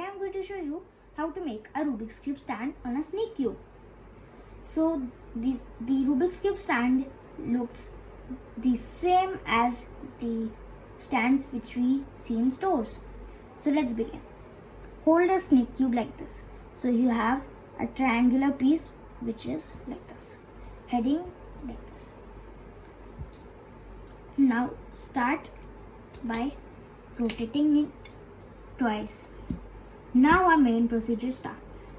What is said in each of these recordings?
am going to show you how to make a Rubik's Cube stand on a snake cube. So the Rubik's Cube stand looks the same as the stands which we see in stores. So let's begin. Hold a snake cube like this. So you have a triangular piece which is like this, heading like this. Now start by rotating it twice. Now our main procedure starts.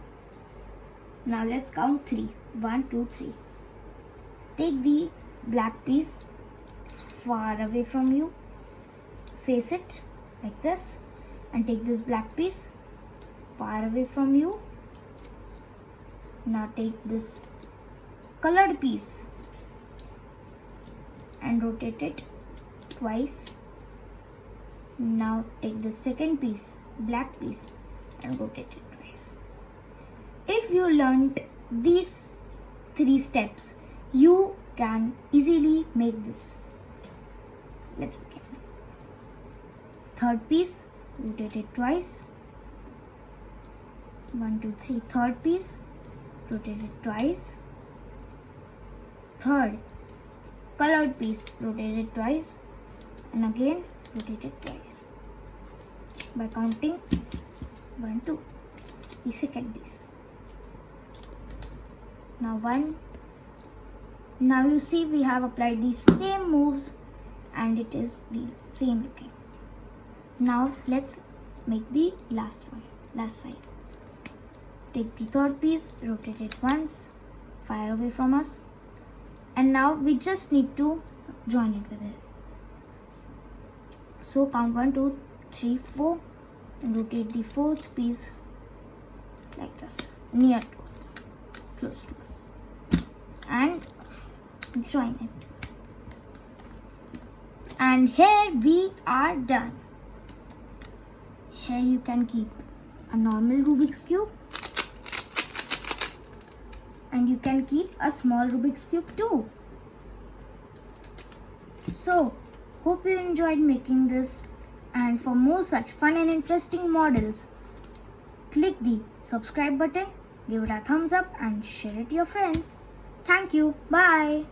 Now let's count 3. 1, 2, 3. Take the black piece far away from you. Face it like this. And take this black piece far away from you. Now take this colored piece and rotate it twice. Now take the second piece, black piece, and rotate it twice. If you learnt these 3 steps, you can easily make this. Let's begin. Third piece, rotate it twice. 1, 2, 3. Third piece, rotate it twice. Third, colored piece, rotate it twice. And again, rotate it twice. By counting 1, 2. The second piece. Now 1. Now you see we have applied the same moves and it is the same looking. Now let's make the last side. Take the third piece, rotate it once, far away from us. And now we just need to join it with it. So count 1, 2, 3, 4 and rotate the fourth piece like this, near to us, close to us, and join it. And here we are done. Here you can keep a normal Rubik's Cube and you can keep a small Rubik's Cube too. So hope you enjoyed making this, and for more such fun and interesting models, click the subscribe button, give it a thumbs up and share it to your friends. Thank you. Bye.